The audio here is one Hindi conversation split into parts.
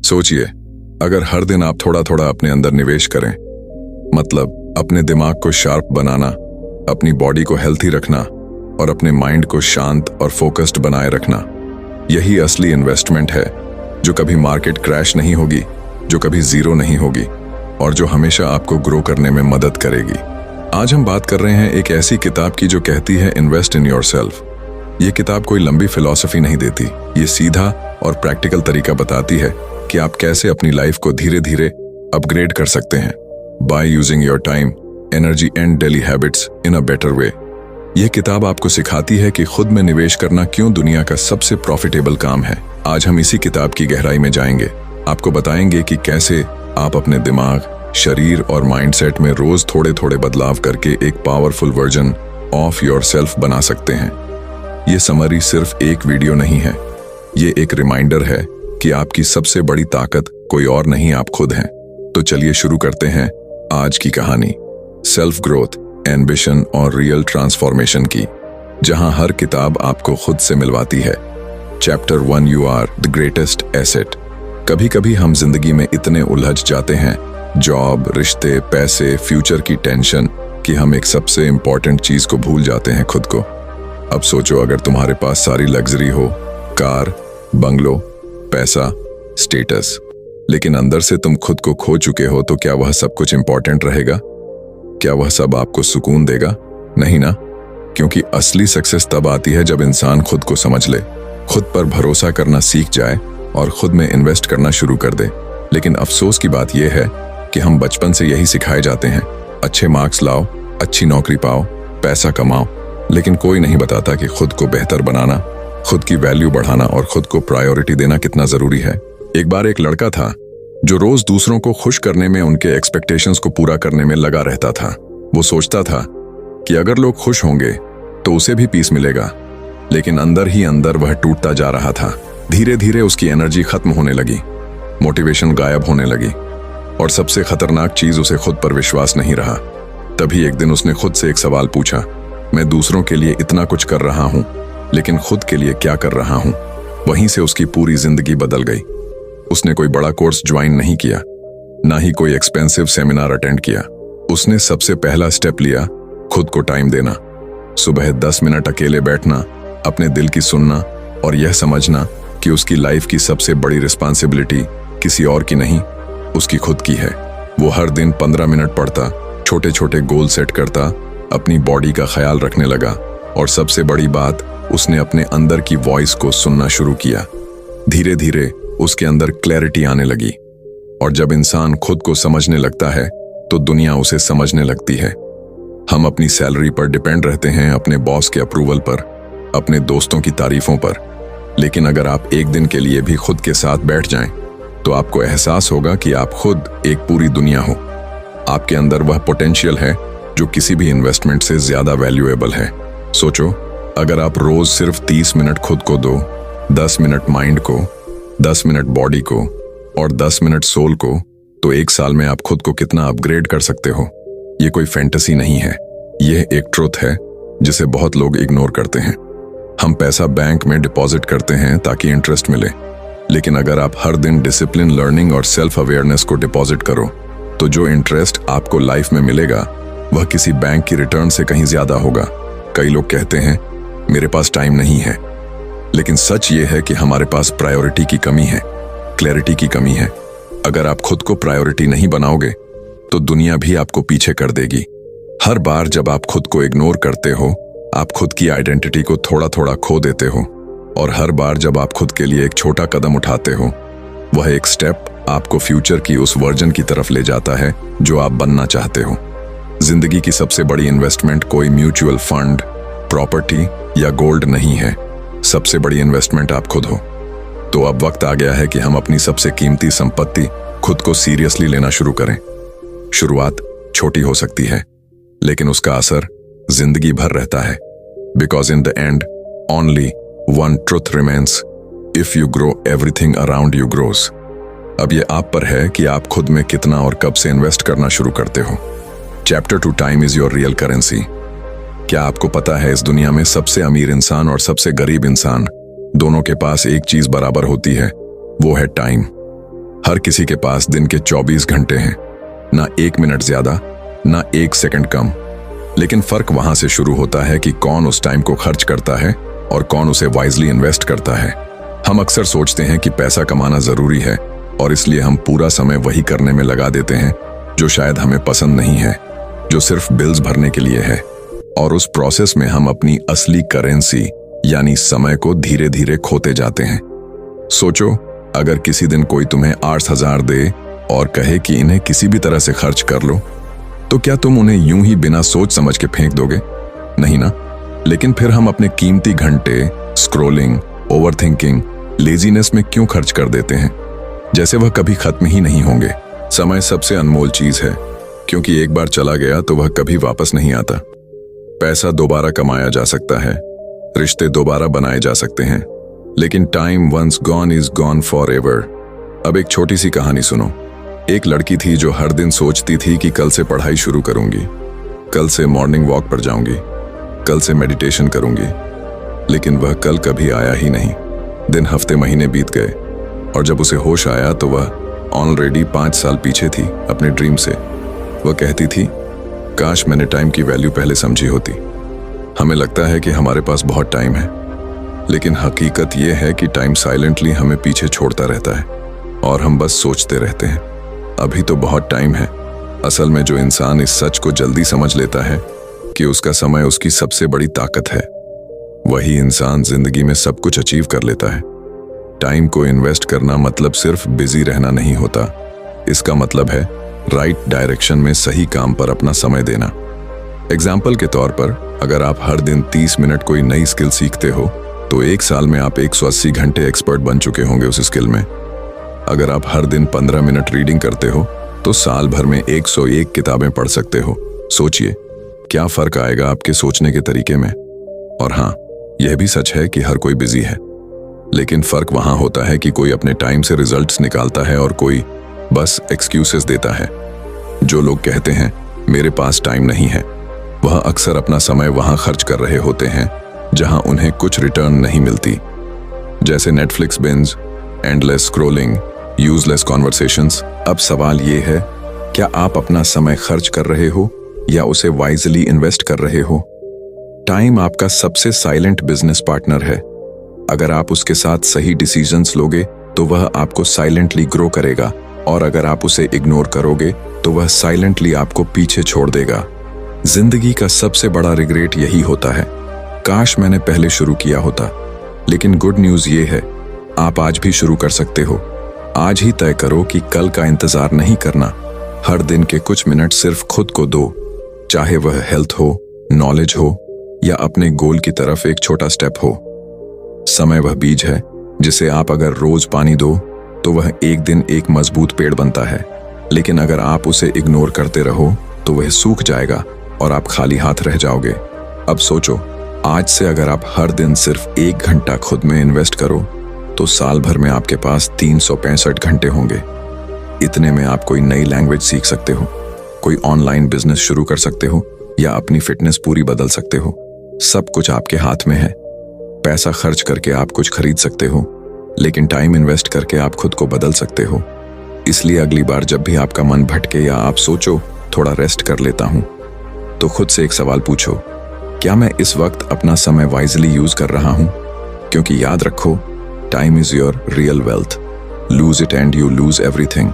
सोचिए, अगर हर दिन आप थोड़ा थोड़ा अपने अंदर निवेश करें, मतलब अपने दिमाग को शार्प बनाना, अपनी बॉडी को हेल्थी रखना और अपने माइंड को शांत और फोकस्ड बनाए रखना, यही असली इन्वेस्टमेंट है जो कभी मार्केट क्रैश नहीं होगी, जो कभी जीरो नहीं होगी और जो हमेशा आपको ग्रो करने में मदद करेगी। आज हम बात कर रहे हैं एक ऐसी किताब की जो कहती है इन्वेस्ट इन योरसेल्फ। ये किताब कोई लंबी फिलॉसफी नहीं देती, ये सीधा और प्रैक्टिकल तरीका बताती है कि आप कैसे अपनी लाइफ को धीरे धीरे अपग्रेड कर सकते हैं by using your time, energy and daily habits in a better way. यह किताब आपको सिखाती है कि खुद में निवेश करना क्यों दुनिया का सबसे प्रॉफिटेबल काम है। आज हम इसी किताब की गहराई में जाएंगे, आपको बताएंगे कि कैसे आप अपने दिमाग, शरीर और माइंडसेट में रोज थोड़े थोड़े बदलाव करके एक पावरफुल वर्जन ऑफ योरसेल्फ बना सकते हैं। ये समरी सिर्फ एक वीडियो नहीं है, ये एक रिमाइंडर है कि आपकी सबसे बड़ी ताकत कोई और नहीं, आप खुद हैं। तो चलिए शुरू करते हैं आज की कहानी, सेल्फ ग्रोथ, एम्बिशन और रियल ट्रांसफॉर्मेशन की, जहां हर किताब आपको खुद से मिलवाती है। Chapter 1, you are the greatest asset. कभी कभी हम जिंदगी में इतने उलझ जाते हैं, जॉब, रिश्ते, पैसे, फ्यूचर की टेंशन, कि हम एक सबसे इंपॉर्टेंट चीज को भूल जाते हैं, खुद को। अब सोचो, अगर तुम्हारे पास सारी लग्जरी हो, कार, बंगलो, पैसा, स्टेटस, लेकिन अंदर से तुम खुद को खो चुके हो, तो क्या वह सब कुछ इंपॉर्टेंट रहेगा? क्या वह सब आपको सुकून देगा? नहीं ना। क्योंकि असली सक्सेस तब आती है जब इंसान खुद को समझ ले, खुद पर भरोसा करना सीख जाए और खुद में इन्वेस्ट करना शुरू कर दे। लेकिन अफसोस की बात यह है कि हम बचपन से यही सिखाए जाते हैं, अच्छे मार्क्स लाओ, अच्छी नौकरी पाओ, पैसा कमाओ, लेकिन कोई नहीं बताता कि खुद को बेहतर बनाना, खुद की वैल्यू बढ़ाना और खुद को प्रायोरिटी देना कितना जरूरी है। एक बार एक लड़का था जो रोज दूसरों को खुश करने में, उनके एक्सपेक्टेशंस को पूरा करने में लगा रहता था। वो सोचता था कि अगर लोग खुश होंगे तो उसे भी पीस मिलेगा, लेकिन अंदर ही अंदर वह टूटता जा रहा था। धीरे धीरे उसकी एनर्जी खत्म होने लगी, मोटिवेशन गायब होने लगी और सबसे खतरनाक चीज, उसे खुद पर विश्वास नहीं रहा। तभी एक दिन उसने खुद से एक सवाल पूछा, मैं दूसरों के लिए इतना कुछ कर रहा हूं, लेकिन खुद के लिए क्या कर रहा हूं? वहीं से उसकी पूरी जिंदगी बदल गई। उसने कोई बड़ा कोर्स ज्वाइन नहीं किया, ना ही कोई एक्सपेंसिव सेमिनार अटेंड किया। उसने सबसे पहला स्टेप लिया, खुद को टाइम देना। सुबह 10 मिनट अकेले बैठना, अपने दिल की सुनना और यह समझना कि उसकी लाइफ की सबसे बड़ी रिस्पॉन्सिबिलिटी किसी और की नहीं, उसकी खुद की है। वो हर दिन 15 मिनट पढ़ता, छोटे छोटे गोल सेट करता, अपनी बॉडी का ख्याल रखने लगा और सबसे बड़ी बात, उसने अपने अंदर की वॉइस को सुनना शुरू किया। धीरे धीरे उसके अंदर क्लैरिटी आने लगी और जब इंसान खुद को समझने लगता है तो दुनिया उसे समझने लगती है। हम अपनी सैलरी पर डिपेंड रहते हैं, अपने बॉस के अप्रूवल पर, अपने दोस्तों की तारीफों पर, लेकिन अगर आप एक दिन के लिए भी खुद के साथ बैठ जाएं, तो आपको एहसास होगा कि आप खुद एक पूरी दुनिया हो। आपके अंदर वह पोटेंशियल है जो किसी भी इन्वेस्टमेंट से ज्यादा वैल्यूएबल है। सोचो, अगर आप रोज सिर्फ 30 मिनट खुद को दो, 10 मिनट माइंड को, 10 मिनट बॉडी को और 10 मिनट सोल को, तो एक साल में आप खुद को कितना अपग्रेड कर सकते हो। ये कोई फैंटेसी नहीं है, यह एक ट्रुथ है जिसे बहुत लोग इग्नोर करते हैं। हम पैसा बैंक में डिपॉजिट करते हैं ताकि इंटरेस्ट मिले, लेकिन अगर आप हर दिन डिसिप्लिन, लर्निंग और सेल्फ अवेयरनेस को डिपॉजिट करो, तो जो इंटरेस्ट आपको लाइफ में मिलेगा वह किसी बैंक की रिटर्न से कहीं ज्यादा होगा। कई लोग कहते हैं मेरे पास टाइम नहीं है, लेकिन सच ये है कि हमारे पास प्रायोरिटी की कमी है, क्लैरिटी की कमी है। अगर आप खुद को प्रायोरिटी नहीं बनाओगे तो दुनिया भी आपको पीछे कर देगी। हर बार जब आप खुद को इग्नोर करते हो, आप खुद की आइडेंटिटी को थोड़ा थोड़ा खो देते हो और हर बार जब आप खुद के लिए एक छोटा कदम उठाते हो, वह एक स्टेप आपको फ्यूचर की उस वर्जन की तरफ ले जाता है जो आप बनना चाहते हो। जिंदगी की सबसे बड़ी इन्वेस्टमेंट कोई म्यूचुअल फंड, प्रॉपर्टी या गोल्ड नहीं है, सबसे बड़ी इन्वेस्टमेंट आप खुद हो। तो अब वक्त आ गया है कि हम अपनी सबसे कीमती संपत्ति, खुद को सीरियसली लेना शुरू करें। शुरुआत छोटी हो सकती है, लेकिन उसका असर जिंदगी भर रहता है। Because in the end only one truth remains, if you grow everything around you grows. अब ये आप पर है कि आप खुद में कितना और कब से इन्वेस्ट करना शुरू करते हो। Chapter 2, time is your real currency. क्या आपको पता है इस दुनिया में सबसे अमीर इंसान और सबसे गरीब इंसान दोनों के पास एक चीज बराबर होती है, वो है टाइम। हर किसी के पास दिन के 24 घंटे हैं, ना 1 मिनट ज्यादा, ना 1 सेकंड कम। लेकिन फर्क वहां से शुरू होता है कि कौन उस टाइम को खर्च करता है और कौन उसे वाइजली इन्वेस्ट करता है। हम अक्सर सोचते हैं कि पैसा कमाना जरूरी है और इसलिए हम पूरा समय वही करने में लगा देते हैं जो शायद हमें पसंद नहीं है, जो सिर्फ बिल्स भरने के लिए है। और उस प्रोसेस में हम अपनी असली करेंसी यानी समय को धीरे धीरे खोते जाते हैं। सोचो, अगर किसी दिन कोई तुम्हें 8,000 दे और कहे कि इन्हें किसी भी तरह से खर्च कर लो, तो क्या तुम उन्हें यूं ही बिना सोच समझ के फेंक दोगे? नहीं ना। लेकिन फिर हम अपने कीमती घंटे स्क्रोलिंग, ओवरथिंकिंग, लेजीनेस में क्यों खर्च कर देते हैं, जैसे वह कभी खत्म ही नहीं होंगे। समय सबसे अनमोल चीज है, क्योंकि एक बार चला गया तो वह कभी वापस नहीं आता। पैसा दोबारा कमाया जा सकता है, रिश्ते दोबारा बनाए जा सकते हैं, लेकिन time once gone is gone forever एवर। अब एक छोटी सी कहानी सुनो। एक लड़की थी जो हर दिन सोचती थी कि कल से पढ़ाई शुरू करूंगी, कल से मॉर्निंग वॉक पर जाऊंगी, कल से मेडिटेशन करूंगी। लेकिन वह कल कभी आया ही नहीं। दिन, हफ्ते, महीने बीत गए और जब उसे होश आया तो वह ऑलरेडी 5 साल पीछे थी अपने ड्रीम से। वह कहती थी, काश मैंने टाइम की वैल्यू पहले समझी होती। हमें लगता है कि हमारे पास बहुत टाइम है, लेकिन हकीकत यह है कि टाइम साइलेंटली हमें पीछे छोड़ता रहता है और हम बस सोचते रहते हैं, अभी तो बहुत टाइम है। असल में जो इंसान इस सच को जल्दी समझ लेता है कि उसका समय उसकी सबसे बड़ी ताकत है, वही इंसान जिंदगी में सब कुछ अचीव कर लेता है। टाइम को इन्वेस्ट करना मतलब सिर्फ बिजी रहना नहीं होता, इसका मतलब है राइट डायरेक्शन में सही काम पर अपना समय देना। एग्जाम्पल के तौर पर, अगर आप हर दिन 30 मिनट कोई नई स्किल सीखते हो तो 1 साल में आप 180 घंटे एक्सपर्ट बन चुके होंगे उस स्किल में। अगर आप हर दिन 15 मिनट रीडिंग करते हो तो साल भर में 101 किताबें पढ़ सकते हो। सोचिए क्या फर्क आएगा आपके सोचने के तरीके में। और हाँ, यह भी सच है कि हर कोई बिजी है, लेकिन फर्क वहां होता है कि कोई अपने टाइम से रिजल्ट्स निकालता है और कोई बस एक्सक्यूजेस देता है। जो लोग कहते हैं मेरे पास टाइम नहीं है, वह अक्सर अपना समय वहां खर्च कर रहे होते हैं जहां उन्हें कुछ रिटर्न नहीं मिलती, जैसे Netflix binge, endless scrolling, useless conversations. अब सवाल ये है, क्या आप अपना समय खर्च कर रहे हो या उसे वाइजली इन्वेस्ट कर रहे हो? टाइम आपका सबसे साइलेंट बिजनेस पार्टनर है। अगर आप उसके साथ सही डिसीजंस लोगे तो वह आपको साइलेंटली ग्रो करेगा, और अगर आप उसे इग्नोर करोगे तो वह साइलेंटली आपको पीछे छोड़ देगा। जिंदगी का सबसे बड़ा रिग्रेट यही होता है, काश मैंने पहले शुरू किया होता। लेकिन गुड न्यूज ये है, आप आज भी शुरू कर सकते हो। आज ही तय करो कि कल का इंतजार नहीं करना। हर दिन के कुछ मिनट सिर्फ खुद को दो, चाहे वह हेल्थ हो, नॉलेज हो या अपने गोल की तरफ एक छोटा स्टेप हो। समय वह बीज है जिसे आप अगर रोज पानी दो तो वह एक दिन एक मजबूत पेड़ बनता है, लेकिन अगर आप उसे इग्नोर करते रहो तो वह सूख जाएगा और आप खाली हाथ रह जाओगे। अब सोचो, आज से अगर आप हर दिन सिर्फ 1 घंटा खुद में इन्वेस्ट करो तो साल भर में आपके पास 365 घंटे होंगे। इतने में आप कोई नई लैंग्वेज सीख सकते हो, कोई ऑनलाइन बिजनेस शुरू कर सकते हो या अपनी फिटनेस पूरी बदल सकते हो। सब कुछ आपके हाथ में है। पैसा खर्च करके आप कुछ खरीद सकते हो, लेकिन टाइम इन्वेस्ट करके आप खुद को बदल सकते हो। इसलिए अगली बार जब भी आपका मन भटके या आप सोचो थोड़ा रेस्ट कर लेता हूं, तो खुद से एक सवाल पूछो, क्या मैं इस वक्त अपना समय वाइजली यूज कर रहा हूं? क्योंकि याद रखो, time is your real wealth. Lose it and you lose everything,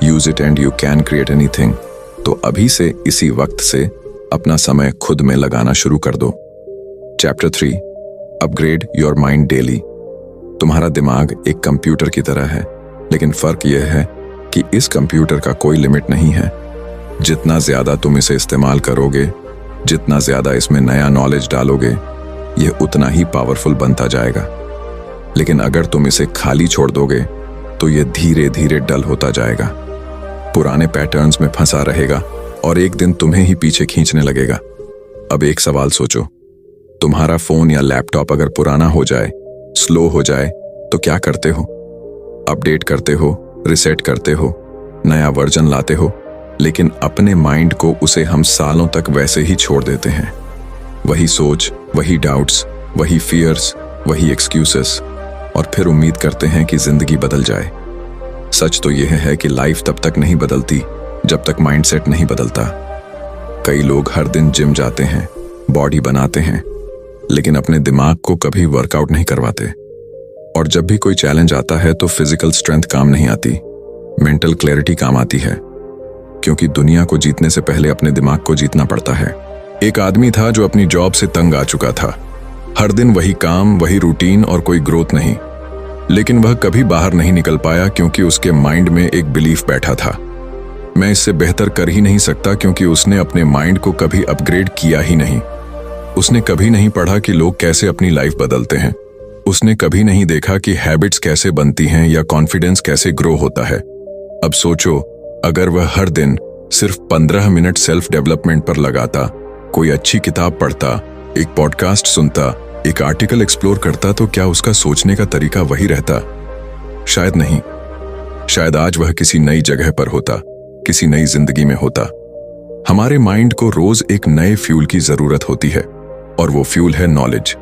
use it and you can create anything. तो अभी से इसी वक्त से अपना समय खुद में लगाना शुरू कर दो। Chapter 3, upgrade your mind daily. तुम्हारा दिमाग एक कंप्यूटर की तरह है, लेकिन फर्क यह है कि इस कंप्यूटर का कोई लिमिट नहीं है। जितना ज्यादा तुम इसे इस्तेमाल करोगे, जितना ज्यादा इसमें नया नॉलेज डालोगे, यह उतना ही पावरफुल बनता जाएगा। लेकिन अगर तुम इसे खाली छोड़ दोगे तो यह धीरे धीरे डल होता जाएगा, पुराने पैटर्न्स में फंसा रहेगा और एक दिन तुम्हें ही पीछे खींचने लगेगा। अब एक सवाल सोचो, तुम्हारा फोन या लैपटॉप अगर पुराना हो जाए, स्लो हो जाए, तो क्या करते हो? अपडेट करते हो, रिसेट करते हो, नया वर्जन लाते हो, लेकिन अपने माइंड को उसे हम सालों तक वैसे ही छोड़ देते हैं। वही सोच, वही डाउट्स, वही फियर्स, वही एक्सक्यूजेस, और फिर उम्मीद करते हैं कि जिंदगी बदल जाए। सच तो यह है कि लाइफ तब तक नहीं बदलती जब तक माइंडसेट नहीं बदलता। कई लोग हर दिन जिम जाते हैं, बॉडी बनाते हैं, लेकिन अपने दिमाग को कभी वर्कआउट नहीं करवाते। और जब भी कोई चैलेंज आता है तो फिजिकल स्ट्रेंथ काम नहीं आती, मेंटल क्लैरिटी काम आती है। क्योंकि दुनिया को जीतने से पहले अपने दिमाग को जीतना पड़ता है। एक आदमी था जो अपनी जॉब से तंग आ चुका था। हर दिन वही काम, वही रूटीन और कोई ग्रोथ नहीं। लेकिन वह कभी बाहर नहीं निकल पाया क्योंकि उसके माइंड में एक बिलीफ बैठा था, मैं इससे बेहतर कर ही नहीं सकता, क्योंकि उसने अपने माइंड को कभी अपग्रेड किया ही नहीं। उसने कभी नहीं पढ़ा कि लोग कैसे अपनी लाइफ बदलते हैं। उसने कभी नहीं देखा कि हैबिट्स कैसे बनती हैं या कॉन्फिडेंस कैसे ग्रो होता है। अब सोचो, अगर वह हर दिन सिर्फ 15 मिनट सेल्फ डेवलपमेंट पर लगाता, कोई अच्छी किताब पढ़ता, एक पॉडकास्ट सुनता, एक आर्टिकल एक्सप्लोर करता, तो क्या उसका सोचने का तरीका वही रहता? शायद नहीं। शायद आज वह किसी नई जगह पर होता, किसी नई जिंदगी में होता। हमारे माइंड को रोज एक नए फ्यूल की जरूरत होती है, और वो फ्यूल है नॉलेज।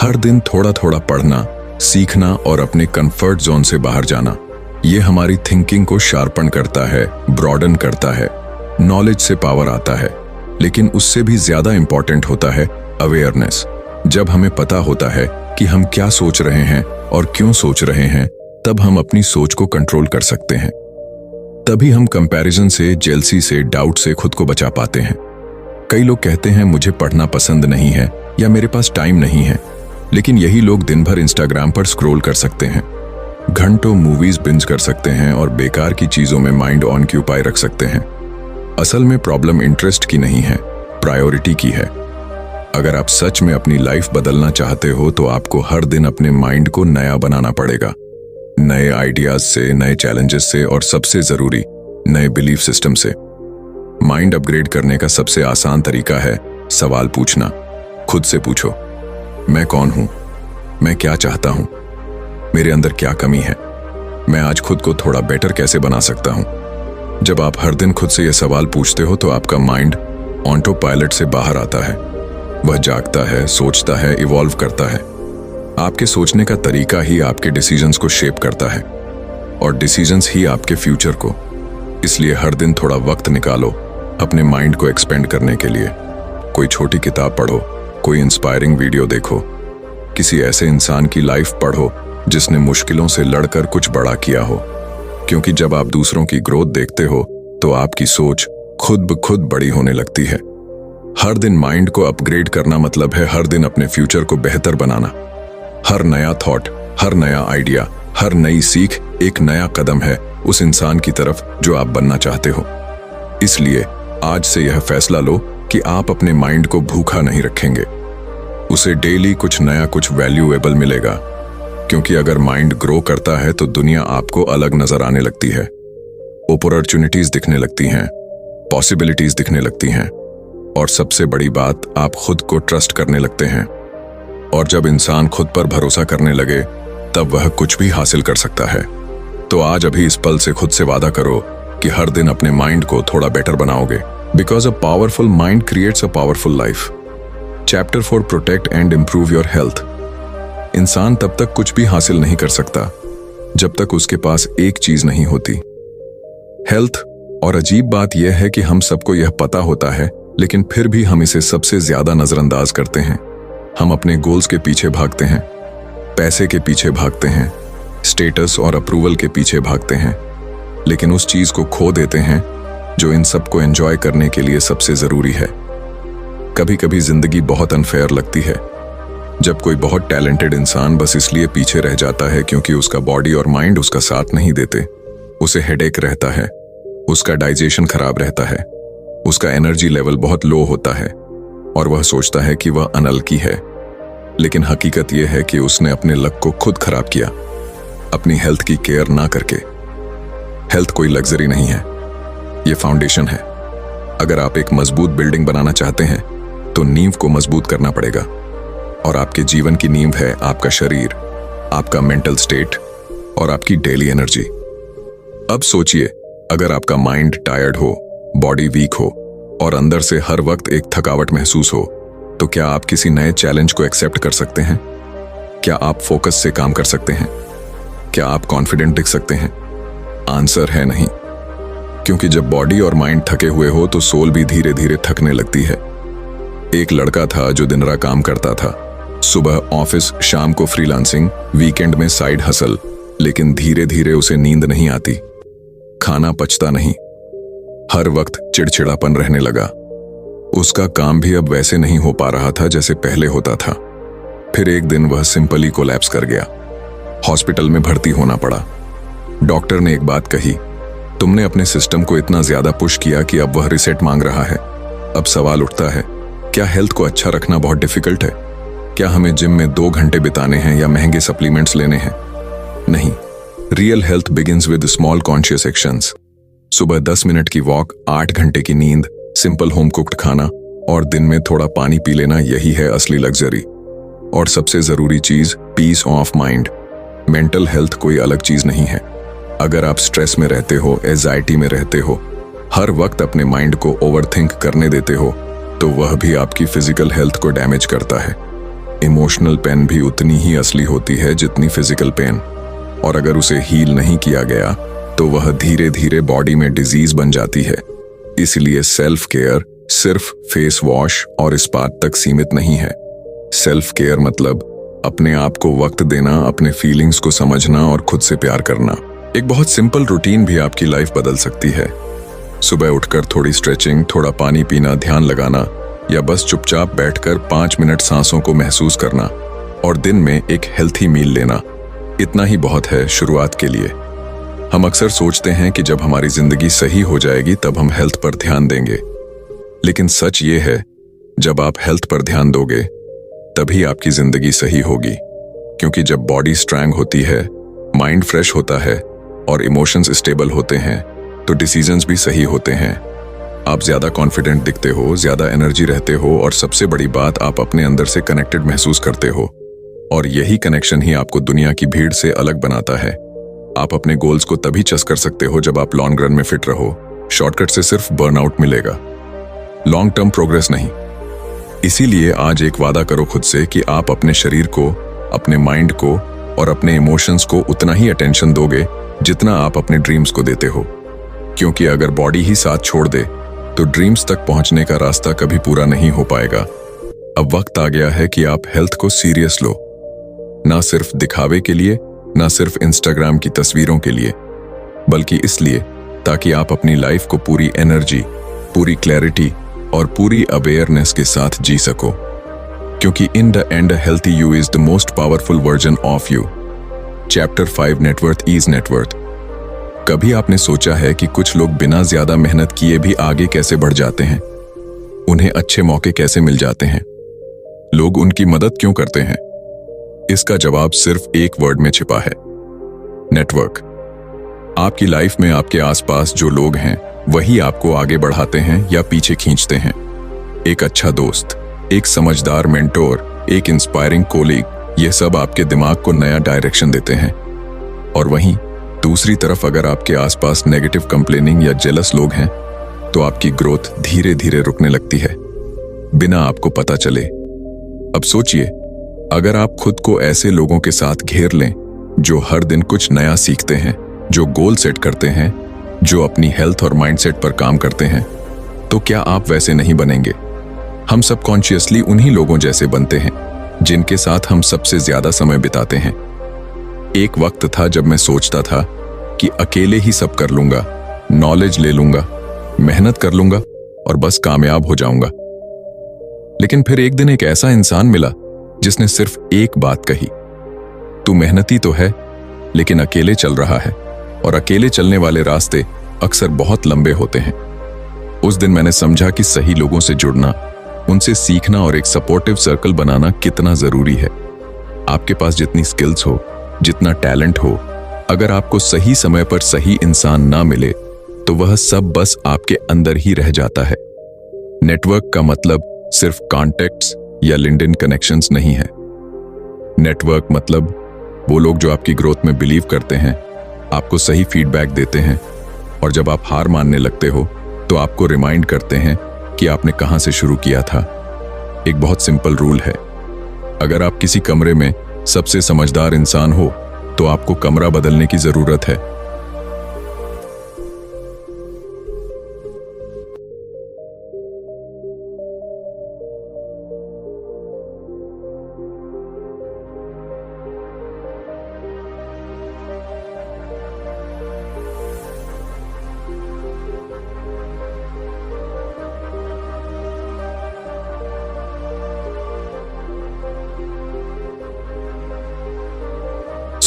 हर दिन थोड़ा थोड़ा पढ़ना, सीखना और अपने कंफर्ट जोन से बाहर जाना, ये हमारी थिंकिंग को शार्पन करता है, ब्रॉडन करता है। नॉलेज से पावर आता है, लेकिन उससे भी ज्यादा इंपॉर्टेंट होता है अवेयरनेस। जब हमें पता होता है कि हम क्या सोच रहे हैं और क्यों सोच रहे हैं, तब हम अपनी सोच को कंट्रोल कर सकते हैं। तभी हम कंपैरिजन से, जेलसी से, डाउट से खुद को बचा पाते हैं। कई लोग कहते हैं मुझे पढ़ना पसंद नहीं है या मेरे पास टाइम नहीं है, लेकिन यही लोग दिन भर इंस्टाग्राम पर स्क्रॉल कर सकते हैं, घंटों मूवीज बिंज कर सकते हैं और बेकार की चीजों में माइंड ऑक्यूपाई रख सकते हैं। असल में प्रॉब्लम इंटरेस्ट की नहीं है, प्रायोरिटी की है। अगर आप सच में अपनी लाइफ बदलना चाहते हो तो आपको हर दिन अपने माइंड को नया बनाना पड़ेगा, नए आइडियाज से, नए चैलेंजेस से और सबसे जरूरी नए बिलीफ सिस्टम से। माइंड अपग्रेड करने का सबसे आसान तरीका है सवाल पूछना। खुद से पूछो, मैं कौन हूं? मैं क्या चाहता हूं? मेरे अंदर क्या कमी है? मैं आज खुद को थोड़ा बेटर कैसे बना सकता हूं? जब आप हर दिन खुद से ये सवाल पूछते हो तो आपका माइंड ऑटो पायलट से बाहर आता है। वह जागता है, सोचता है, इवॉल्व करता है। आपके सोचने का तरीका ही आपके डिसीजंस को शेप करता है, और डिसीजंस ही आपके फ्यूचर को। इसलिए हर दिन थोड़ा वक्त निकालो अपने माइंड को एक्सपेंड करने के लिए। कोई छोटी किताब पढ़ो, कोई इंस्पायरिंग वीडियो देखो, किसी ऐसे इंसान की लाइफ पढ़ो जिसने मुश्किलों से लड़कर कुछ बड़ा किया हो। क्योंकि जब आप दूसरों की ग्रोथ देखते हो तो आपकी सोच खुद ब खुद बड़ी होने लगती है। हर दिन माइंड को अपग्रेड करना मतलब है हर दिन अपने फ्यूचर को बेहतर बनाना। हर नया थॉट, हर नया आइडिया, हर नई सीख एक नया कदम है उस इंसान की तरफ जो आप बनना चाहते हो। इसलिए आज से यह फैसला लो कि आप अपने माइंड को भूखा नहीं रखेंगे। उसे डेली कुछ नया, कुछ वैल्यूएबल मिलेगा। क्योंकि अगर माइंड ग्रो करता है तो दुनिया आपको अलग नजर आने लगती है। अपॉर्चुनिटीज दिखने लगती हैं, पॉसिबिलिटीज दिखने लगती हैं, और सबसे बड़ी बात, आप खुद को ट्रस्ट करने लगते हैं। और जब इंसान खुद पर भरोसा करने लगे तब वह कुछ भी हासिल कर सकता है। तो आज अभी इस पल से खुद से वादा करो कि हर दिन अपने माइंड को थोड़ा बेटर बनाओगे। Because a powerful mind creates a powerful life. Chapter 4, protect and improve your health. इंसान तब तक कुछ भी हासिल नहीं कर सकता जब तक उसके पास एक चीज नहीं होती, हेल्थ। और अजीब बात यह है कि हम सबको यह पता होता है, लेकिन फिर भी हम इसे सबसे ज्यादा नजरअंदाज करते हैं। हम अपने गोल्स के पीछे भागते हैं, पैसे के पीछे भागते हैं, स्टेटस और अप्रूवल के पीछे भागते हैं, लेकिन उस चीज को खो देते हैं जो इन सबको एंजॉय करने के लिए सबसे जरूरी है। कभी कभी जिंदगी बहुत अनफेयर लगती है जब कोई बहुत टैलेंटेड इंसान बस इसलिए पीछे रह जाता है क्योंकि उसका बॉडी और माइंड उसका साथ नहीं देते। उसे हेडेक रहता है, उसका डाइजेशन खराब रहता है, उसका एनर्जी लेवल बहुत लो होता है और वह सोचता है कि वह अनलकी है। लेकिन हकीकत यह है कि उसने अपने लक को खुद खराब किया, अपनी हेल्थ की केयर ना करके। हेल्थ कोई लग्जरी नहीं है, यह फाउंडेशन है। अगर आप एक मजबूत बिल्डिंग बनाना चाहते हैं तो नींव को मजबूत करना पड़ेगा, और आपके जीवन की नींव है आपका शरीर, आपका मेंटल स्टेट और आपकी डेली एनर्जी। अब सोचिए, अगर आपका माइंड टायर्ड हो, बॉडी वीक हो और अंदर से हर वक्त एक थकावट महसूस हो, तो क्या आप किसी नए चैलेंज को एक्सेप्ट कर सकते हैं? क्या आप फोकस से काम कर सकते हैं? क्या आप कॉन्फिडेंट दिख सकते हैं? आंसर है नहीं, क्योंकि जब बॉडी और माइंड थके हुए हो तो सोल भी धीरे धीरे थकने लगती है। एक लड़का था जो दिन रात काम करता था, सुबह ऑफिस, शाम को फ्रीलांसिंग, वीकेंड में साइड हसल, लेकिन धीरे धीरे उसे नींद नहीं आती, खाना पचता नहीं, हर वक्त चिड़चिड़ापन रहने लगा। उसका काम भी अब वैसे नहीं हो पा रहा था जैसे पहले होता था। फिर एक दिन वह सिंपली कोलैप्स कर गया। हॉस्पिटल में भर्ती होना पड़ा। डॉक्टर ने एक बात कही, तुमने अपने सिस्टम को इतना ज्यादा पुश किया कि अब वह रिसेट मांग रहा है। अब सवाल उठता है, क्या हेल्थ को अच्छा रखना बहुत डिफिकल्ट है? क्या हमें जिम में 2 घंटे बिताने हैं या महंगे सप्लीमेंट्स लेने हैं? नहीं, real health begins with small conscious actions. सुबह 10 मिनट की वॉक, 8 घंटे की नींद, सिंपल होम कुक्ड खाना और दिन में थोड़ा पानी पी लेना, यही है असली लग्जरी। और सबसे जरूरी चीज, peace of mind. Mental health कोई अलग चीज नहीं है। अगर आप स्ट्रेस में रहते हो, एंजाइटी में रहते हो, हर वक्त अपने माइंड को ओवरथिंक करने देते हो, तो वह भी आपकी फिजिकल हेल्थ को डैमेज करता है। इमोशनल पेन भी उतनी ही असली होती है जितनी फिजिकल पेन, और अगर उसे हील नहीं किया गया तो वह धीरे धीरे बॉडी में डिजीज बन जाती है। इसलिए सेल्फ केयर सिर्फ फेस वॉश और स्पा तक सीमित नहीं है। सेल्फ केयर मतलब अपने आप को वक्त देना, अपने फीलिंग्स को समझना और खुद से प्यार करना। एक बहुत सिंपल रूटीन भी आपकी लाइफ बदल सकती है। सुबह उठकर थोड़ी स्ट्रेचिंग, थोड़ा पानी पीना, ध्यान लगाना, या बस चुपचाप बैठकर 5 मिनट सांसों को महसूस करना, और दिन में एक हेल्थी मील लेना, इतना ही बहुत है शुरुआत के लिए। हम अक्सर सोचते हैं कि जब हमारी जिंदगी सही हो जाएगी तब हम हेल्थ पर ध्यान देंगे, लेकिन सच ये है, जब आप हेल्थ पर ध्यान दोगे तभी आपकी जिंदगी सही होगी। क्योंकि जब बॉडी स्ट्रांग होती है, माइंड फ्रेश होता है और इमोशंस स्टेबल होते हैं, तो डिसीजंस भी सही होते हैं। आप ज्यादा कॉन्फिडेंट दिखते हो, ज्यादा एनर्जी रहते हो, और सबसे बड़ी बात, आप अपने अंदर से कनेक्टेड महसूस करते हो। और यही कनेक्शन ही आपको दुनिया की भीड़ से अलग बनाता है। आप अपने गोल्स को तभी चस कर सकते हो जब आप लॉन्ग रन में फिट रहो। शॉर्टकट से सिर्फ बर्नआउट मिलेगा, लॉन्ग टर्म प्रोग्रेस नहीं। इसीलिए आज एक वादा करो खुद से कि आप अपने शरीर को, अपने माइंड को और अपने इमोशंस को उतना ही अटेंशन दोगे जितना आप अपने ड्रीम्स को देते हो। क्योंकि अगर बॉडी ही साथ छोड़ दे तो ड्रीम्स तक पहुंचने का रास्ता कभी पूरा नहीं हो पाएगा। अब वक्त आ गया है कि आप हेल्थ को सीरियस लो, ना सिर्फ दिखावे के लिए, ना सिर्फ इंस्टाग्राम की तस्वीरों के लिए, बल्कि इसलिए ताकि आप अपनी लाइफ को पूरी एनर्जी, पूरी क्लैरिटी और पूरी अवेयरनेस के साथ जी सको। क्योंकि इन the and, healthy you is the most powerful version of you. Chapter 5, net worth is net worth. कभी आपने सोचा है कि कुछ लोग बिना ज्यादा मेहनत किए भी आगे कैसे बढ़ जाते हैं? उन्हें अच्छे मौके कैसे मिल जाते हैं? लोग उनकी मदद क्यों करते हैं? इसका जवाब सिर्फ एक वर्ड में छिपा है, नेटवर्क। आपकी लाइफ में आपके आसपास जो लोग हैं वही आपको आगे बढ़ाते हैं या पीछे खींचते हैं। एक अच्छा दोस्त, एक समझदार मेंटोर, एक इंस्पायरिंग कोलीग, ये सब आपके दिमाग को नया डायरेक्शन देते हैं। और वहीं दूसरी तरफ अगर आपके आसपास नेगेटिव कंप्लेनिंग या जेलस लोग हैं तो आपकी ग्रोथ धीरे धीरे रुकने लगती है, बिना आपको पता चले। अब सोचिए, अगर आप खुद को ऐसे लोगों के साथ घेर लें जो हर दिन कुछ नया सीखते हैं, जो गोल सेट करते हैं, जो अपनी हेल्थ और माइंडसेट पर काम करते हैं, तो क्या आप वैसे नहीं बनेंगे? हम सबकॉन्शियसली उन्हीं लोगों जैसे बनते हैं जिनके साथ हम सबसे ज्यादा समय बिताते हैं। एक वक्त था जब मैं सोचता था कि अकेले ही सब कर लूंगा, नॉलेज ले लूंगा, मेहनत कर लूंगा और बस कामयाब हो जाऊंगा। लेकिन फिर एक दिन एक ऐसा इंसान मिला जिसने सिर्फ एक बात कही, तू मेहनती तो है लेकिन अकेले चल रहा है, और अकेले चलने वाले रास्ते अक्सर बहुत लंबे होते हैं। उस दिन मैंने समझा कि सही लोगों से जुड़ना, उनसे सीखना और एक सपोर्टिव सर्कल बनाना कितना जरूरी है। आपके पास जितनी स्किल्स हो, जितना टैलेंट हो, अगर आपको सही समय पर सही इंसान ना मिले तो वह सब बस आपके अंदर ही रह जाता है। नेटवर्क का मतलब सिर्फ कॉन्टैक्ट्स या लिंक्डइन कनेक्शंस नहीं है। नेटवर्क मतलब वो लोग जो आपकी ग्रोथ में बिलीव करते हैं, आपको सही फीडबैक देते हैं, और जब आप हार मानने लगते हो तो आपको रिमाइंड करते हैं कि आपने कहां से शुरू किया था। एक बहुत सिंपल रूल है, अगर आप किसी कमरे में सबसे समझदार इंसान हो तो आपको कमरा बदलने की जरूरत है।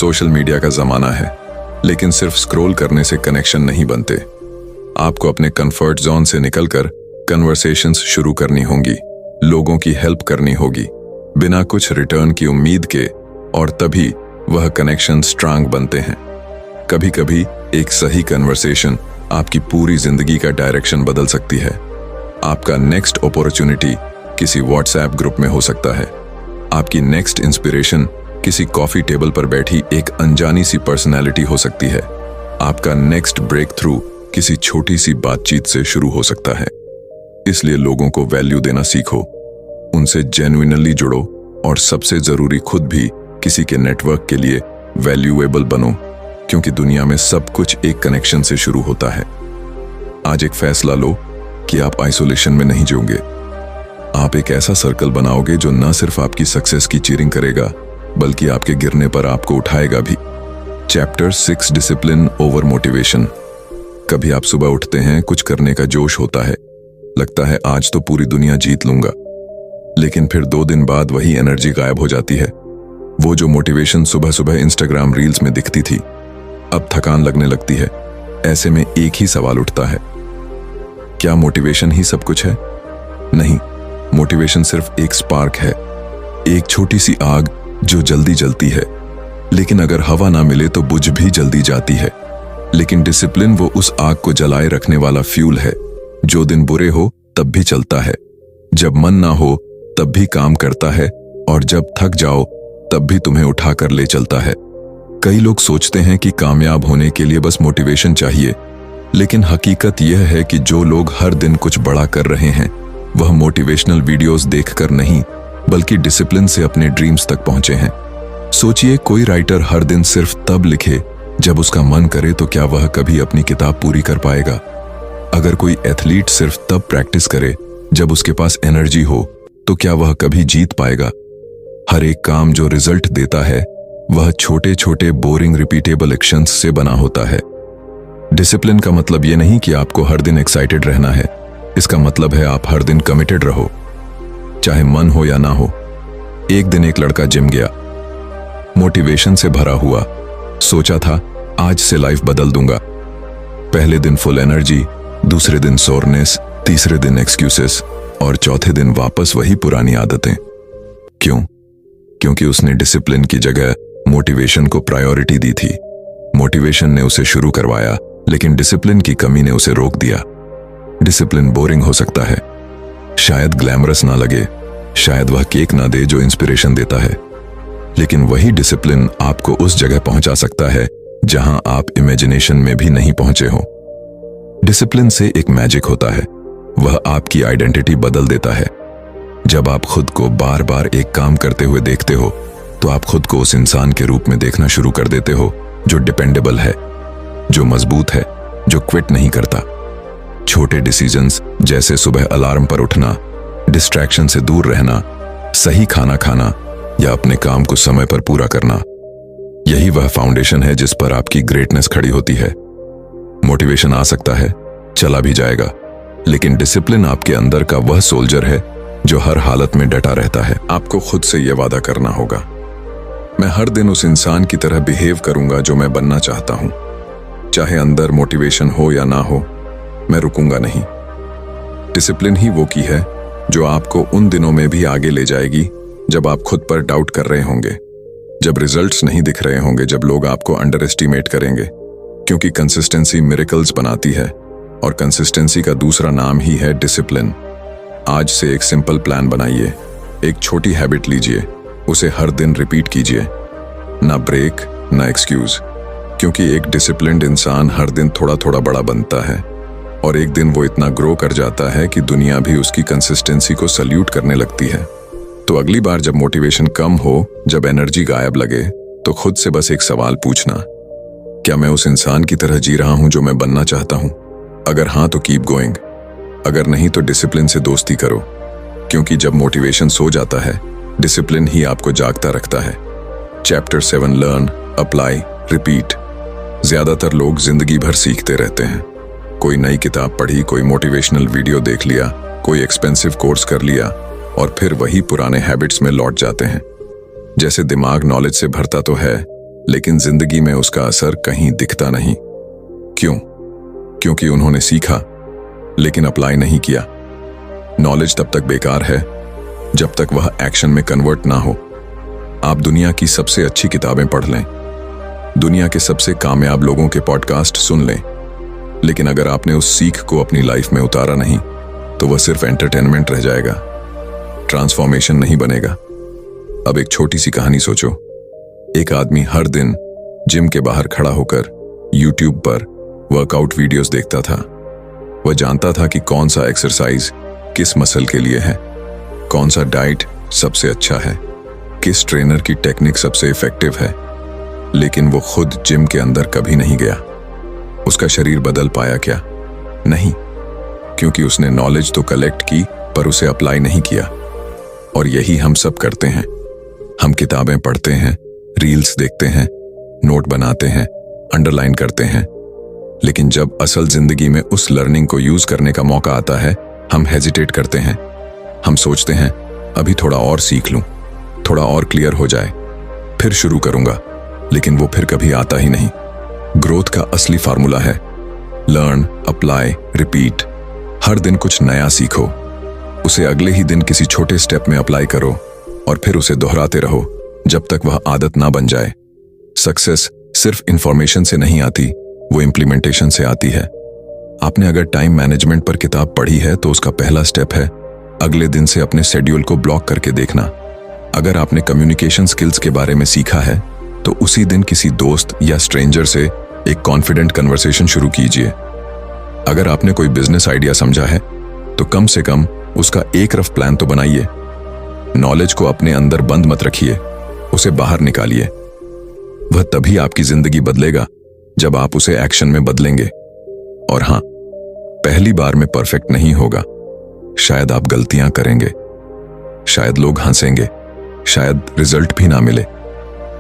सोशल मीडिया का जमाना है, लेकिन सिर्फ स्क्रॉल करने से कनेक्शन नहीं बनते। आपको अपने कंफर्ट जोन से निकलकर कन्वर्सेशंस शुरू करनी होंगी, लोगों की हेल्प करनी होगी बिना कुछ रिटर्न की उम्मीद के, और तभी वह कनेक्शन स्ट्रांग बनते हैं। कभी कभी एक सही कन्वर्सेशन आपकी पूरी जिंदगी का डायरेक्शन बदल सकती है। आपका नेक्स्ट अपॉर्चुनिटी किसी व्हाट्सएप ग्रुप में हो सकता है। आपकी नेक्स्ट इंस्पिरेशन किसी कॉफी टेबल पर बैठी एक अनजानी सी पर्सनैलिटी हो सकती है। आपका नेक्स्ट ब्रेक थ्रू किसी छोटी सी बातचीत से शुरू हो सकता है। इसलिए लोगों को वैल्यू देना सीखो, उनसे जेन्युइनली जुड़ो, और सबसे जरूरी खुद भी किसी के नेटवर्क के लिए वैल्यूएबल बनो, क्योंकि दुनिया में सब कुछ एक कनेक्शन से शुरू होता है। आज एक फैसला लो कि आप आइसोलेशन में नहीं जियोगे। आप एक ऐसा सर्कल बनाओगे जो न सिर्फ आपकी सक्सेस की चीयरिंग करेगा, बल्कि आपके गिरने पर आपको उठाएगा भी। Chapter 6, discipline over motivation. कभी आप सुबह उठते हैं, कुछ करने का जोश होता है, लगता है आज तो पूरी दुनिया जीत लूंगा, लेकिन फिर 2 दिन बाद वही एनर्जी गायब हो जाती है। वो जो मोटिवेशन सुबह सुबह इंस्टाग्राम रील्स में दिखती थी, अब थकान लगने लगती है। ऐसे में एक ही सवाल उठता है, क्या मोटिवेशन ही सब कुछ है? नहीं, मोटिवेशन सिर्फ एक स्पार्क है, एक छोटी सी आग जो जल्दी जलती है, लेकिन अगर हवा ना मिले तो बुझ भी जल्दी जाती है। लेकिन डिसिप्लिन वो उस आग को जलाए रखने वाला फ्यूल है, जो दिन बुरे हो तब भी चलता है, जब मन ना हो तब भी काम करता है, और जब थक जाओ तब भी तुम्हें उठाकर ले चलता है। कई लोग सोचते हैं कि कामयाब होने के लिए बस मोटिवेशन चाहिए, लेकिन हकीकत यह है कि जो लोग हर दिन कुछ बड़ा कर रहे हैं, वह मोटिवेशनल वीडियोस देखकर नहीं, बल्कि डिसिप्लिन से अपने ड्रीम्स तक पहुंचे हैं। सोचिए, कोई राइटर हर दिन सिर्फ तब लिखे जब उसका मन करे, तो क्या वह कभी अपनी किताब पूरी कर पाएगा? अगर कोई एथलीट सिर्फ तब प्रैक्टिस करे जब उसके पास एनर्जी हो, तो क्या वह कभी जीत पाएगा? हर एक काम जो रिजल्ट देता है, वह छोटे छोटे बोरिंग रिपीटेबल एक्शंस से बना होता है। डिसिप्लिन का मतलब यह नहीं कि आपको हर दिन एक्साइटेड रहना है, इसका मतलब है आप हर दिन कमिटेड रहो, चाहे मन हो या ना हो। एक दिन एक लड़का जिम गया, मोटिवेशन से भरा हुआ, सोचा था आज से लाइफ बदल दूंगा। पहले दिन फुल एनर्जी, दूसरे दिन सोरनेस, तीसरे दिन एक्सक्यूजेस, और चौथे दिन वापस वही पुरानी आदतें। क्यों? क्योंकि उसने डिसिप्लिन की जगह मोटिवेशन को प्रायोरिटी दी थी। मोटिवेशन ने उसे शुरू करवाया, लेकिन डिसिप्लिन की कमी ने उसे रोक दिया। डिसिप्लिन बोरिंग हो सकता है, शायद ग्लैमरस ना लगे, शायद वह केक ना दे जो इंस्पिरेशन देता है, लेकिन वही डिसिप्लिन आपको उस जगह पहुंचा सकता है जहां आप इमेजिनेशन में भी नहीं पहुंचे हो। डिसिप्लिन से एक मैजिक होता है, वह आपकी आइडेंटिटी बदल देता है। जब आप खुद को बार बार एक काम करते हुए देखते हो, तो आप खुद को उस इंसान के रूप में देखना शुरू कर देते हो जो डिपेंडेबल है, जो मजबूत है, जो क्विट नहीं करता। छोटे डिसीजंस जैसे सुबह अलार्म पर उठना, डिस्ट्रैक्शन से दूर रहना, सही खाना खाना, या अपने काम को समय पर पूरा करना, यही वह फाउंडेशन है जिस पर आपकी ग्रेटनेस खड़ी होती है। मोटिवेशन आ सकता है, चला भी जाएगा, लेकिन डिसिप्लिन आपके अंदर का वह सोल्जर है जो हर हालत में डटा रहता है। आपको खुद से यह वादा करना होगा, मैं हर दिन उस इंसान की तरह बिहेव करूंगा जो मैं बनना चाहता हूं। चाहे अंदर मोटिवेशन हो या ना हो, मैं रुकूंगा नहीं। डिसिप्लिन ही वो की है जो आपको उन दिनों में भी आगे ले जाएगी जब आप खुद पर डाउट कर रहे होंगे, जब रिजल्ट्स नहीं दिख रहे होंगे, जब लोग आपको अंडर एस्टिमेट करेंगे। क्योंकि कंसिस्टेंसी मिरेकल्स बनाती है, और कंसिस्टेंसी का दूसरा नाम ही है डिसिप्लिन। आज से एक सिंपल प्लान बनाइए, एक छोटी हैबिट लीजिए, उसे हर दिन रिपीट कीजिए, ना ब्रेक ना एक्सक्यूज। क्योंकि एक डिसिप्लिन्ड इंसान हर दिन थोड़ा थोड़ा बड़ा बनता है, और एक दिन वो इतना ग्रो कर जाता है कि दुनिया भी उसकी कंसिस्टेंसी को सल्यूट करने लगती है। तो अगली बार जब मोटिवेशन कम हो, जब एनर्जी गायब लगे, तो खुद से बस एक सवाल पूछना, क्या मैं उस इंसान की तरह जी रहा हूं जो मैं बनना चाहता हूं? अगर हाँ तो कीप गोइंग, अगर नहीं तो डिसिप्लिन से दोस्ती करो। क्योंकि जब मोटिवेशन सो जाता है, डिसिप्लिन ही आपको जागता रखता है। Chapter 7, learn, apply, repeat. ज्यादातर लोग जिंदगी भर सीखते रहते हैं। कोई नई किताब पढ़ी, कोई मोटिवेशनल वीडियो देख लिया, कोई एक्सपेंसिव कोर्स कर लिया, और फिर वही पुराने हैबिट्स में लौट जाते हैं। जैसे दिमाग नॉलेज से भरता तो है, लेकिन जिंदगी में उसका असर कहीं दिखता नहीं। क्यों? क्योंकि उन्होंने सीखा लेकिन अप्लाई नहीं किया। नॉलेज तब तक बेकार है जब तक वह एक्शन में कन्वर्ट ना हो। आप दुनिया की सबसे अच्छी किताबें पढ़ लें, दुनिया के सबसे कामयाब लोगों के पॉडकास्ट सुन लें, लेकिन अगर आपने उस सीख को अपनी लाइफ में उतारा नहीं तो वह सिर्फ एंटरटेनमेंट रह जाएगा, ट्रांसफॉर्मेशन नहीं बनेगा। अब एक छोटी सी कहानी सोचो। एक आदमी हर दिन जिम के बाहर खड़ा होकर यूट्यूब पर वर्कआउट वीडियोस देखता था। वह जानता था कि कौन सा एक्सरसाइज किस मसल के लिए है, कौन सा डाइट सबसे अच्छा है, किस ट्रेनर की टेक्निक सबसे इफेक्टिव है, लेकिन वो खुद जिम के अंदर कभी नहीं गया। उसका शरीर बदल पाया क्या? नहीं, क्योंकि उसने नॉलेज तो कलेक्ट की पर उसे अप्लाई नहीं किया। और यही हम सब करते हैं। हम किताबें पढ़ते हैं, रील्स देखते हैं, नोट बनाते हैं, अंडरलाइन करते हैं, लेकिन जब असल जिंदगी में उस लर्निंग को यूज करने का मौका आता है, हम हेजिटेट करते हैं। हम सोचते हैं अभी थोड़ा और सीख लूं, थोड़ा और क्लियर हो जाए, फिर शुरू करूंगा, लेकिन वो फिर कभी आता ही नहीं। ग्रोथ का असली फार्मूला है लर्न, अप्लाई, रिपीट। हर दिन कुछ नया सीखो, उसे अगले ही दिन किसी छोटे स्टेप में अप्लाई करो और फिर उसे दोहराते रहो जब तक वह आदत ना बन जाए। सक्सेस सिर्फ इंफॉर्मेशन से नहीं आती, वो इंप्लीमेंटेशन से आती है। आपने अगर टाइम मैनेजमेंट पर किताब पढ़ी है तो उसका पहला स्टेप है अगले दिन से अपने शेड्यूल को ब्लॉक करके देखना। अगर आपने कम्युनिकेशन स्किल्स के बारे में सीखा है तो उसी दिन किसी दोस्त या स्ट्रेंजर से एक कॉन्फिडेंट कन्वर्सेशन शुरू कीजिए। अगर आपने कोई बिजनेस आइडिया समझा है तो कम से कम उसका एक रफ प्लान तो बनाइए। नॉलेज को अपने अंदर बंद मत रखिए, उसे बाहर निकालिए। वह तभी आपकी जिंदगी बदलेगा जब आप उसे एक्शन में बदलेंगे। और हां, पहली बार में परफेक्ट नहीं होगा। शायद आप गलतियां करेंगे, शायद लोग हंसेंगे, शायद रिजल्ट भी ना मिले,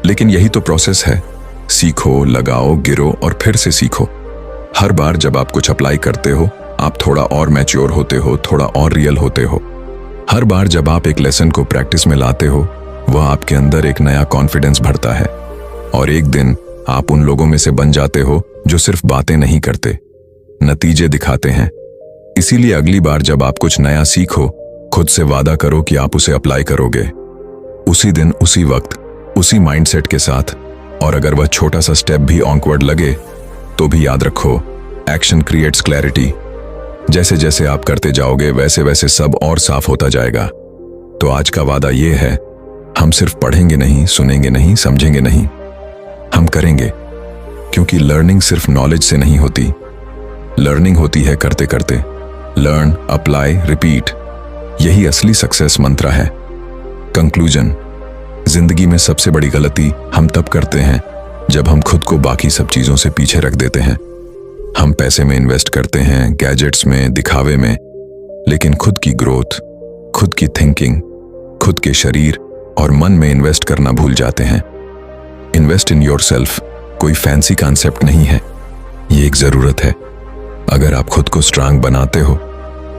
लेकिन यही तो प्रोसेस है। सीखो, लगाओ, गिरो और फिर से सीखो। हर बार जब आप कुछ अप्लाई करते हो, आप थोड़ा और मैच्योर होते हो, थोड़ा और रियल होते हो। हर बार जब आप एक लेसन को प्रैक्टिस में लाते हो, वह आपके अंदर एक नया कॉन्फिडेंस भरता है और एक दिन आप उन लोगों में से बन जाते हो जो सिर्फ बातें नहीं करते, नतीजे दिखाते हैं। इसीलिए अगली बार जब आप कुछ नया सीखो, खुद से वादा करो कि आप उसे अप्लाई करोगे, उसी दिन, उसी वक्त, उसी माइंडसेट के साथ। और अगर वह छोटा सा स्टेप भी ऑकवर्ड लगे तो भी याद रखो, एक्शन क्रिएट्स क्लैरिटी। जैसे जैसे आप करते जाओगे वैसे वैसे सब और साफ होता जाएगा। तो आज का वादा यह है, हम सिर्फ पढ़ेंगे नहीं, सुनेंगे नहीं, समझेंगे नहीं, हम करेंगे। क्योंकि लर्निंग सिर्फ नॉलेज से नहीं होती, लर्निंग होती है करते करते। लर्न, अप्लाई, रिपीट, यही असली सक्सेस मंत्र है। कंक्लूजन, जिंदगी में सबसे बड़ी गलती हम तब करते हैं जब हम खुद को बाकी सब चीजों से पीछे रख देते हैं। हम पैसे में इन्वेस्ट करते हैं, गैजेट्स में, दिखावे में, लेकिन खुद की ग्रोथ, खुद की थिंकिंग, खुद के शरीर और मन में इन्वेस्ट करना भूल जाते हैं। इन्वेस्ट इन योरसेल्फ कोई फैंसी कॉन्सेप्ट नहीं है, ये एक जरूरत है। अगर आप खुद को स्ट्रांग बनाते हो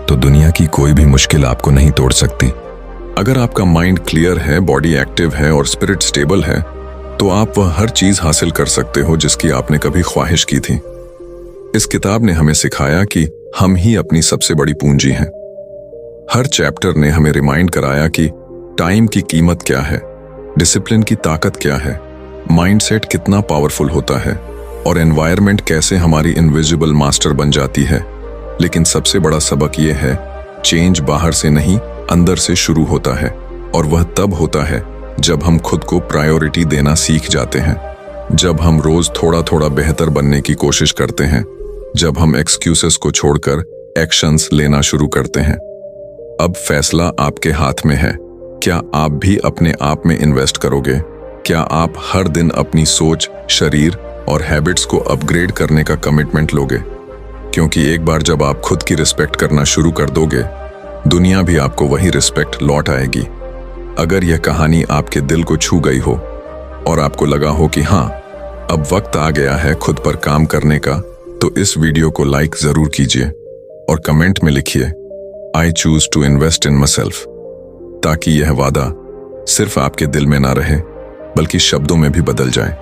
तो दुनिया की कोई भी मुश्किल आपको नहीं तोड़ सकती। अगर आपका माइंड क्लियर है, बॉडी एक्टिव है और स्पिरिट स्टेबल है, तो आप वह हर चीज हासिल कर सकते हो जिसकी आपने कभी ख्वाहिश की थी। इस किताब ने हमें सिखाया कि हम ही अपनी सबसे बड़ी पूंजी हैं। हर चैप्टर ने हमें रिमाइंड कराया कि टाइम की कीमत क्या है, डिसिप्लिन की ताकत क्या है, माइंडसेट कितना पावरफुल होता है और एनवायरनमेंट कैसे हमारी इनविजिबल मास्टर बन जाती है। लेकिन सबसे बड़ा सबक यह है, चेंज बाहर से नहीं, अंदर से शुरू होता है। और वह तब होता है जब हम खुद को प्रायोरिटी देना सीख जाते हैं, जब हम रोज थोड़ा थोड़ा बेहतर बनने की कोशिश करते हैं, जब हम एक्सक्यूजेस को छोड़कर एक्शंस लेना शुरू करते हैं। अब फैसला आपके हाथ में है। क्या आप भी अपने आप में इन्वेस्ट करोगे? क्या आप हर दिन अपनी सोच, शरीर और हैबिट्स को अपग्रेड करने का कमिटमेंट लोगे? क्योंकि एक बार जब आप खुद की रिस्पेक्ट करना शुरू कर दोगे, दुनिया भी आपको वही रिस्पेक्ट लौट आएगी। अगर यह कहानी आपके दिल को छू गई हो और आपको लगा हो कि हाँ, अब वक्त आ गया है खुद पर काम करने का, तो इस वीडियो को लाइक जरूर कीजिए और कमेंट में लिखिए, I choose to invest in myself, ताकि यह वादा सिर्फ आपके दिल में ना रहे बल्कि शब्दों में भी बदल जाए।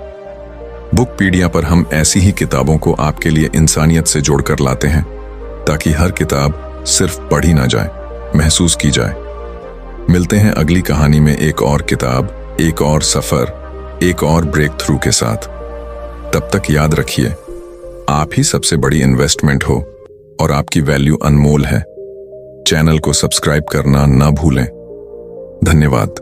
बुकपीडिया पर हम ऐसी ही किताबों को आपके लिए इंसानियत से जोड़कर लाते हैं, ताकि हर किताब सिर्फ पढ़ी ना जाए, महसूस की जाए। मिलते हैं अगली कहानी में एक और किताब, एक और सफर, एक और ब्रेक थ्रू के साथ। तब तक याद रखिए, आप ही सबसे बड़ी इन्वेस्टमेंट हो और आपकी वैल्यू अनमोल है। चैनल को सब्सक्राइब करना ना भूलें। धन्यवाद।